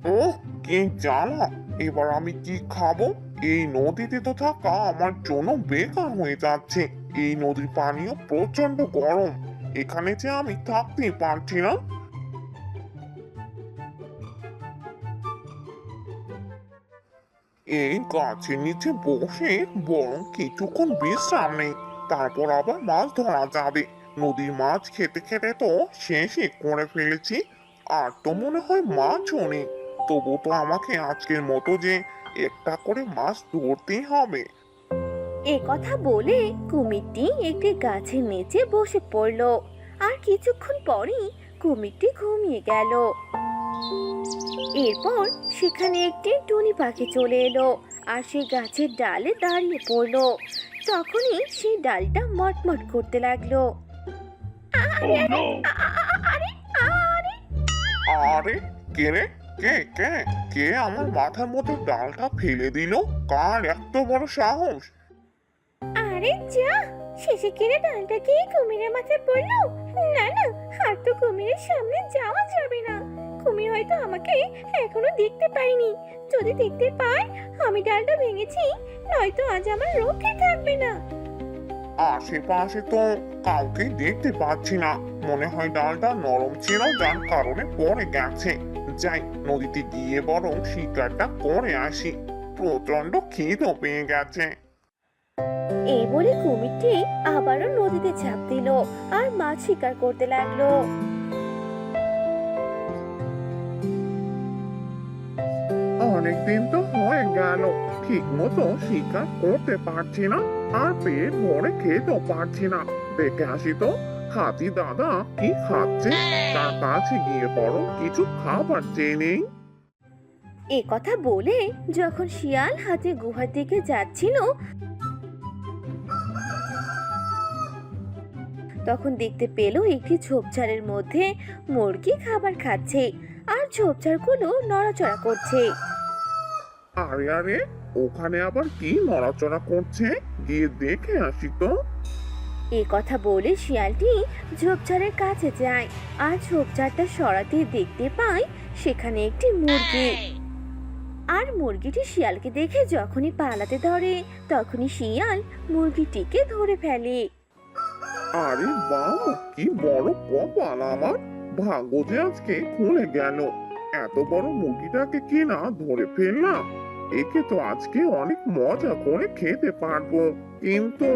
ওহ, কি জ্বালা! এবার আমি কি খাবো? এই নদীতে তো থাকা আমার জন্য বেকার হয়ে যাচ্ছে। এই নদীর পানিও প্রচন্ড গরম। এখানে যে আমি থাকতেই পারছি না। এই গাছের নিচে বসে বরং কিছুক্ষণ বিশ্রাম নেই, তারপর আবার মাছ ধরা যাবে। নদীর মাছ খেতে খেতে তো শেষই করে ফেলেছি। আর তো মনে হয় মাছও নেই। তবু তো আমাকে আজকের মতো যে একটা করে মাছ ধরতেই হবে। এ কথা বলে কুমিরটি একটি গাছের নিচে বসে পড়ল। আর কিছুক্ষণ পরেই কুমিরটি ঘুমিয়ে গেল। এরপর সেখানে একটি টুনি পাখি চলে এলো আর সেই গাছের ডালে দাঁড়িয়ে পড়লো। তখনই সেই ডালটা মটমট করতে লাগলো। আরে আরে আরে আরে আরে, কে রে? কে কে কে আমার মাথার মধ্যে ডালটা ফেলে দিল? কার এত বড় সাহস? আরে যা, শেষে কিনে ডালটা কি কুমিরের মাথায় পড়লো? না না, আর তো কুমিরের সামনে যাওয়া যাবে না। কুমির হয়তো আমাকে এখনো দেখতে পায়নি। যদি দেখতে পায় আমি ডালটা ভেঙেছি, নয়তো আজ আমার রক্ষে থাকবে না। আশেপাশে তো কাউকে দেখতে পাচ্ছি না। মনে হয় ডালটা নরম ছিল, যার কারণে পড়ে গেছে। যাই, নদীতে গিয়ে বরং শিকারটা করে আসি। প্রচন্ড খিদে পেয়ে গেছে। এই বলে কুমিরটি আবারও নদীতে ঝাঁপ দিল আর মাছ শিকার করতে লাগলো। অনেকদিন তো হয়ে গেল, ঠিক মতো শিকার করতে পারছি না, আর পেট ভরে খেতেও পারছি না। দেখে আসি তো হাতি দাদা কি খাচ্ছে। তার কাছে গিয়ে বরং কিছু খাবার চেয়ে নেই। এ কথা বলে যখন শিয়াল হাতির গুহার দিকে যাচ্ছিল, তখন দেখতে পেল একটি ঝোপঝাড়ের মধ্যে মুরগি খাবার খাচ্ছে আর ঝোপঝাড়গুলো নড়াচড়া করছে। আরে আরে, ওখানে আবার কি নড়াচড়া করছে? গিয়ে দেখে আসি তো। এ কথা বলে শিয়ালটি ঝোপঝাড়ের কাছে যায় আর ঝোপঝাড়টা সরাতে দেখতে পায় সেখানে একটি মুরগি। আর মুরগিটি শিয়ালকে দেখে যখনই পালাতে ধরে, তখনই শিয়াল মুরগিটিকে ধরে ফেলে। আরে বাহ, কি বড় কপাল আমার! ভাগ্য যে আজকে খুলে গেল। এত বড় মুরগিটাকে কি না ধরে ফেললাম। একে তো আজকে অনেক মজা করে খেতে পারবো। কিন্তু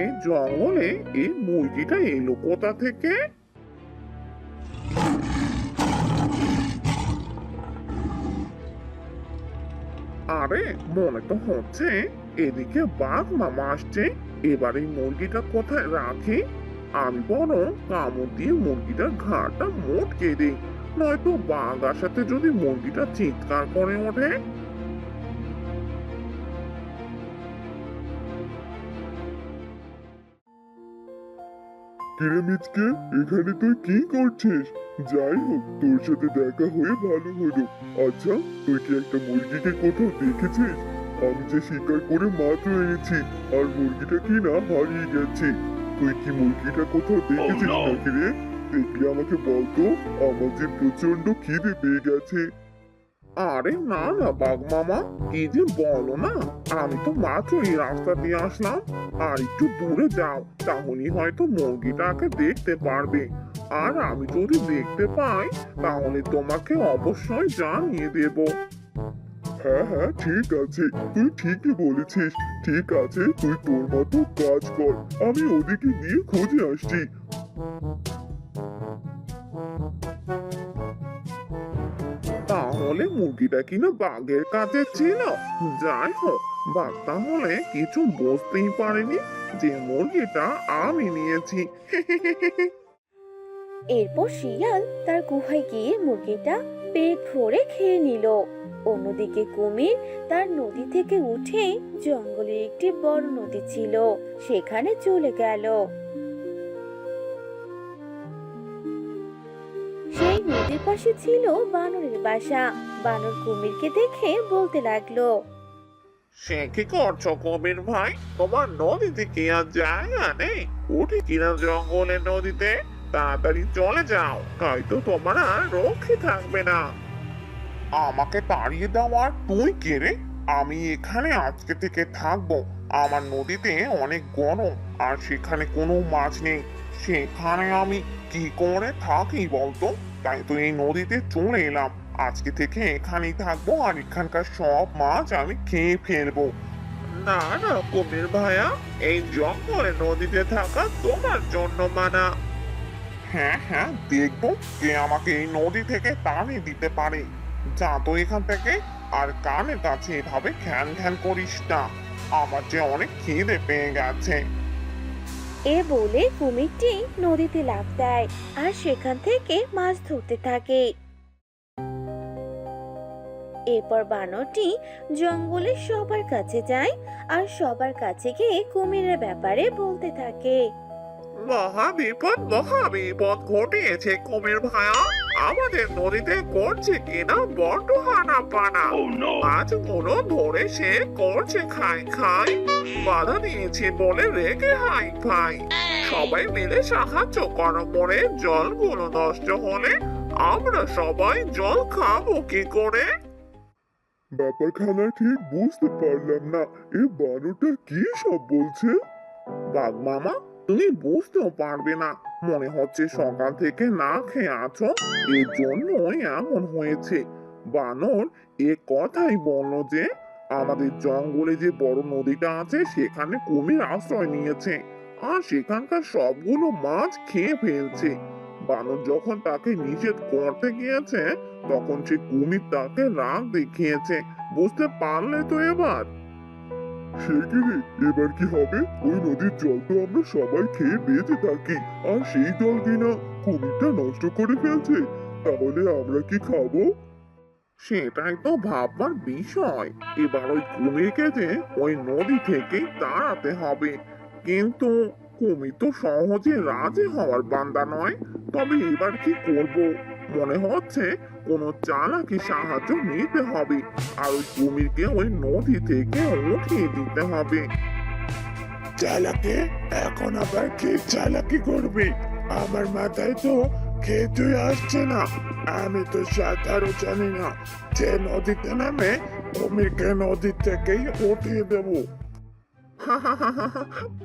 এই জঙ্গলে এই মুরগিটা এলো কোথা থেকে? আরে, মনে তো হচ্ছে এদিকে বাঘ মামা আসছে। এবার এই মুরগিটা কোথায় রাখি? আমি বরং কামড় দিয়ে মুরগিটার ঘাড়টা মোটকে দিই। নয়তো বাঘ আসাতে যদি মুরগিটা চিৎকার করে ওঠে। কিরে মিচকে, এখানে তুই কি করছিস? যাই হোক, তোর সাথে দেখা হয়ে ভালো হলো। আচ্ছা, তুই কি একটা মুরগিকে কোথাও দেখেছিস? আমি যে শিকার করে মাত্র এনেছি, আর মুরগিটা কি না হারিয়ে গেছে। তুই কি মুরগিটা কোথাও দেখেছিস নাকি রে? দেখলে আমাকে বলতো, আমার যে প্রচন্ড খিদে পেয়ে গেছে। আরে না না বাঘ মামা, কি যে বলো না! আমি তো মাত্র এই রাস্তা দিয়ে আসলাম। আর একটু দূরে যাও, তাহলেই হয়তো মুরগিটাকে দেখতে পারবে। আর আমি যদি দেখতে পাই, তাহলে তোমাকে অবশ্যই জানিয়ে দেব। হ্যাঁ হ্যাঁ, ঠিক আছে, তুই ঠিকই বলেছিস। ঠিক আছে, তুই তোর মতো কাজ কর, আমি ওদিকে গিয়ে খুঁজে আসছি। তাহলে মুরগিটা কিনা বাঘের কাছে ছিল। যাই হোক, বাঘ তাহলে কিছু বুঝতেই পারেনি যে মুরগিটা আমি নিয়েছি। এরপর শিয়াল তার গুহায় গিয়ে মুরগিটা পেট ভরে খেয়ে নিল। অন্যদিকে কুমির তার নদী থেকে উঠে জঙ্গলের একটি বড় নদী ছিল সেখানে চলে গেল। সেই নদীর পাশে ছিল বানরের বাসা। বানর কুমিরকে দেখে বলতে লাগলো, সে কি করছো কবির ভাই? তোমার নদীতে কি আর জায়গা নেই? উঠে কিনা জঙ্গলের নদীতে? তাড়াতাড়ি চলে যাও, হয়তো তোমার আর রক্ষে থাকবে না। আমাকে তাড়িয়ে দেওয়ার তুই কে রে? আমি এখানে আজকে থেকে থাকবো। আমার নদীতে অনেক গরম, আর সেখানে কোনো মাছ নেই। সেখানে আমি কি করে থাকি বলতো? তাই তো এই নদীতে চলে এলাম। আজকে থেকে এখানেই থাকবো, আর এখানকার সব মাছ আমি খেয়ে ফেলবো। না না কুমির ভাইয়া, এই জঙ্গলে নদীতে থাকা তোমার জন্য মানা। হ্যাঁ হ্যাঁ, দেখবো কে আমাকে এই নদী থেকে তাড়িয়ে দিতে পারে। যা তো এখান থেকে, আর কানের কাছে এভাবে ঘ্যান ঘ্যান করিস না। আমার যে অনেক খিদে পেয়ে গেছে। এ বলে কুমিরটি নদীতে লাফ দেয় আর সেখান থেকে মাছ ধরতে থাকে। এরপর বানরটি জঙ্গলে সবার কাছে যায় আর সবার কাছে গিয়ে কুমিরের ব্যাপারে বলতে থাকে। মহা বিপদ ঘটিয়েছে কুমির ভাইয়া। আমাদের নদীতে করছে কিনা বড্ড হানা পানা। মাছগুলো ধরে সে করছে খাই খাই। বাধা দিয়েছে বলে রেগে হাই ফাই। সবাই মিলে সাহায্য করো, পরে জলগুলো নষ্ট হলে আমরা সবাই জল খাবো কি করে? ব্যাপারখানা ঠিক বুঝতে পারলাম না, এ বানরটা কি সব বলছে। বাঘ মামা, তুমি বুঝতেও পারবে না। মনে হচ্ছে সকাল থেকে না খেয়ে আছো, এর জন্যই এমন হয়েছে। বানর এ কথাই বললো যে আমাদের জঙ্গলে যে বড় নদীটা আছে সেখানে কুমির আশ্রয় নিয়েছে, আর সেখানকার সবগুলো মাছ খেয়ে ফেলছে। বানর যখন তাকে নিষেধ করতে গিয়েছে, তখন সে কুমির তাকে রাগ দেখিয়েছে। বুঝতে পারলে তো এবার? সে কি রে, এবার কি হবে? ওই নদীর জল তো আমরা সবাই খেয়ে বেঁচে থাকি, আর সেই জল কিনা কুমিরটা নষ্ট করে ফেলছে। তাহলে আমরা কি খাবো? সেটাই তো ভাববার বিষয়। এবার ওই কুমিরকে যে ওই নদী থেকেই তাড়াতে হবে। কিন্তু কুমির তো সহজে রাজি হওয়ার বান্দা নয়। তবে এবার কি করব? মনে হচ্ছে কোনো চালাকি সাহায্য নিতে হবে, আর ওই কুমিরকে ওই নদী থেকে উঠিয়ে দিতে হবে। চালাকে? এখন আবার কে চালাকি করবে? আমার মাথায় তো কিছুই আসছে না। আমি তো সাঁতারও জানি না যে নদীতে নামে কুমিরকে নদী থেকেই উঠিয়ে দেব।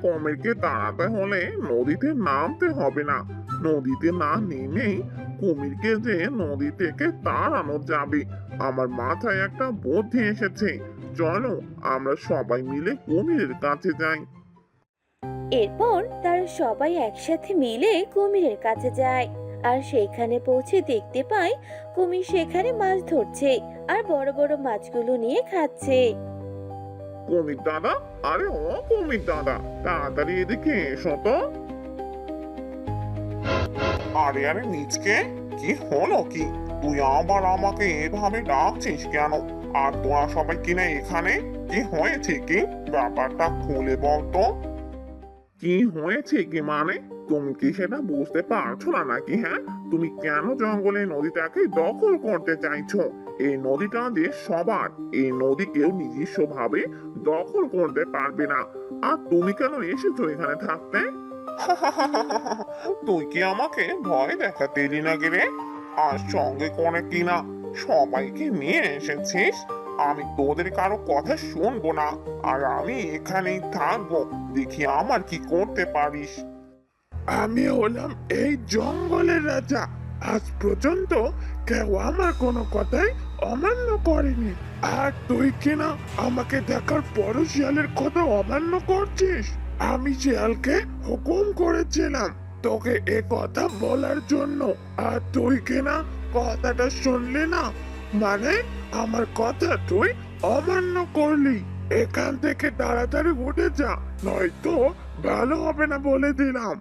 কুমিরকে তাড়াতে হলে নদীতে নামতে হবে না। নদীতে না নেমেই কুমিরকে যে নদী থেকে তাড়ানো যাবে। আমার মাথায় একটা বুদ্ধি এসেছে। চলো আমরা সবাই মিলে কুমিরের কাছে যাই। এরপর তারা সবাই একসাথে মিলে কুমিরের কাছে যায় আর সেখানে পৌঁছে দেখতে পায় কুমির সেখানে মাছ ধরছে আর বড় বড় মাছগুলো নিয়ে খাচ্ছে। কুমির দাদা, আরে ও কুমির দাদা, তাড়াতাড়ি এদিকে এসো তো। আরে আরে মিচকে, কি হলো কি? তুই আবার আমাকে এভাবে ডাকছিস কেন? আর তোরা সবাই কিনা এখানে? কি হয়েছে কি? ব্যাপারটা খুলে বলতো। কি হয়েছে কি মানে? তুমি কি সেটা বুঝতে পারছো না নাকি? হ্যাঁ, তুমি কেন জঙ্গলের নদীটাকে দখল করতে চাইছো? এই নদীটা যে সবার। এই নদী কেউ নিজস্ব ভাবে দখল করতে পারবে না। আর তুমি কেন এসেছো এখানে থাকতে? তুই কি আমাকে ভয় দেখাতে এলি নাকি রে? আর সঙ্গে করে কিনা সবাইকে নিয়ে এসেছিস? আমি তোদের কারো কথা শুনবো না, আর আমি এখানেই থাকবো। দেখি আমার কি করতে পারিস। আমি হলাম এই জঙ্গলের রাজা। আজ পর্যন্ত কেউ আমার কোনো কথাই অমান্য করেনি, আর তুই কিনা আমাকে দেখার পরও শিয়ালের কথা অমান্য করছিস। আমি শিয়ালকে হুকুম করেছিলাম তোকে এ কথা বলার জন্য, আর তুই কিনা কথাটা শুনলি না। মানে আমার কথা তুই অমান্য করলি। এখান থেকে তাড়াতাড়ি উঠে যা, নয়তো ভালো হবে না বলে দিলাম।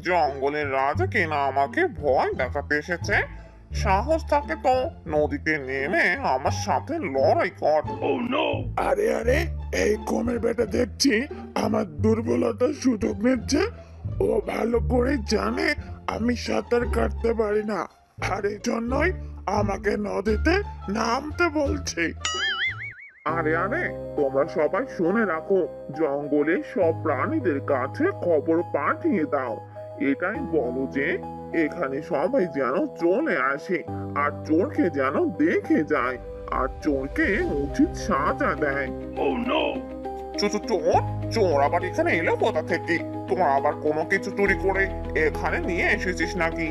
জঙ্গলের রাজা কিনা আমাকে ভয় দেখাতে এসেছে। সাহস থাকে তো নদীতে নেমে আমার সাথে লড়াই কর। আরে আরে, এই কুমির বেটা দেখছি আমার দুর্বলতার সুযোগ নিচ্ছে। ও ভালো করে জানে আমি সাঁতার কাটতে পারি না, আর এই জন্যই আমাকে নদীতে নামতে বলছে। আরে আরে, তোমরা সবাই শুনে রাখো, জঙ্গলে সব প্রাণীদের কাছে খবর পাঠিয়ে দাও। এটাই বলো যে এখানে সবাই যেন চলে আসে আর চোরকে যেন দেখে যায় আর চোরকে উচিত সাজা দেয়। চোর চোর আবার এখানে এলো কোথা থেকে? তোমরা আবার কোনো কিছু চুরি করে এখানে নিয়ে এসেছিস নাকি?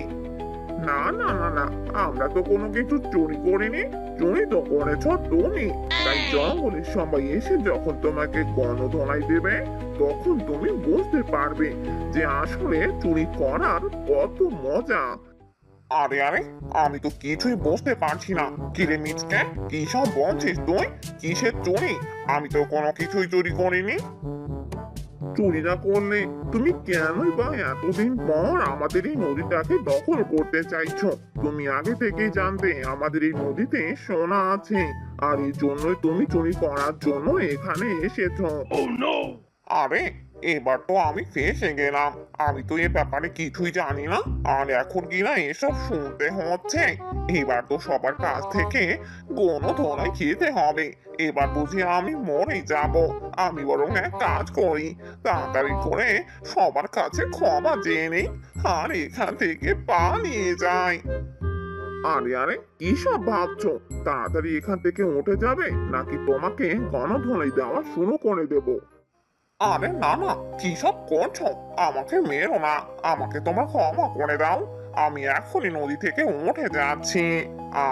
না না না না, আমরা তো কোনো কিছু চুরি করিনি। চুরি তো করেছ তুমি। তাই জঙ্গলের সবাই এসে যখন তোমাকে গণধোলাই দেবে তখন তুমি বুঝতে পারবে যে আসলে চুরি করার কত মজা। আরে আরে, আমি তো কিছুই বুঝতে পারছি না। কিরে মিচকে, কি সব বলছিস তুই? কিসের চুরি? আমি তো কোনো কিছুই চুরি করিনি। চুরি না করলে তুমি কেনই বা এতদিন পর আমাদের এই নদীটাকে দখল করতে চাইছো? তুমি আগে থেকেই জানতে আমাদের এই নদীতে সোনা আছে আর এই জন্যই তুমি চুরি করার জন্য এখানে এসেছো। আরে, এবার তো আমি ফেঁসে গেলাম। আমি তো এ ব্যাপারে কিছুই জানি না আর এখন কিনা এসব শুনতে হচ্ছে। এবার তো সবার কাছ থেকে গণধোলাই খেতে হবে। এবার বুঝি আমি মরে যাব। আমি বরং এক কাজ করি, তাড়াতাড়ি করে সবার কাছে ক্ষমা চেয়ে নেই আর এখান থেকে পালিয়ে যাই। আরে আরে, কি সব ভাবছো? তাড়াতাড়ি এখান থেকে উঠে যাবে নাকি তোমাকে গণধোলাই দেওয়া শুরু করে দেবো? আরে না না, কি সব করছো? আমাকে মেরো না, আমাকে তোমরা ক্ষমা করে দাও। আমি এখনই নদী থেকে উঠে যাচ্ছি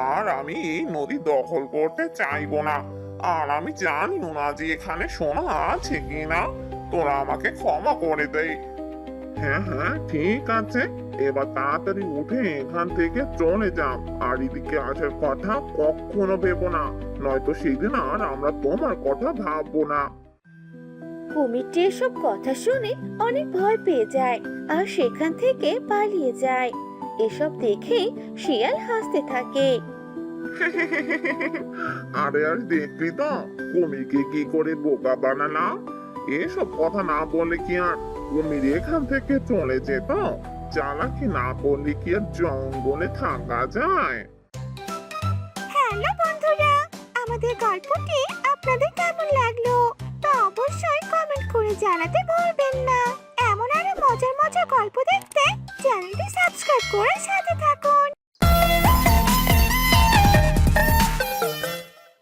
আর আমি এই নদী দখল করতে চাইবো না। আর আমি জানিও না যে এখানে সোনা আছে কিনা। তোরা আমাকে ক্ষমা করে দে। হ্যাঁ হ্যাঁ, ঠিক আছে। এবার তাড়াতাড়ি উঠে এখান থেকে চলে যাও আর এদিকে আসার কথা কখনো ভেবো না, নয়তো সেদিন আর আমরা তোমার কথা ভাববো না। কুমিরটি এসব কথা শুনে অনেক ভয় পেয়ে যায় আর সেখান থেকে পালিয়ে যায়। এসব দেখে শিয়াল হাসতে থাকে। আরে আর দেখলি তো কুমিরকে কি করে বোকা বানালাম। এসব কথা না বলে কি আর কুমির এখান থেকে চলে যেত? চালাকি না করলে কি আর জঙ্গলে থাকা যায়? হ্যালো বন্ধুরা, আমাদের গল্পটি আপনাদের কেমন লাগলো তা অবশ্যই কমেন্ট করে জানাতে ভুলবেন না। এমন আরো মজার মজার গল্প দেখতে চ্যানেলটি সাবস্ক্রাইব করে সাথে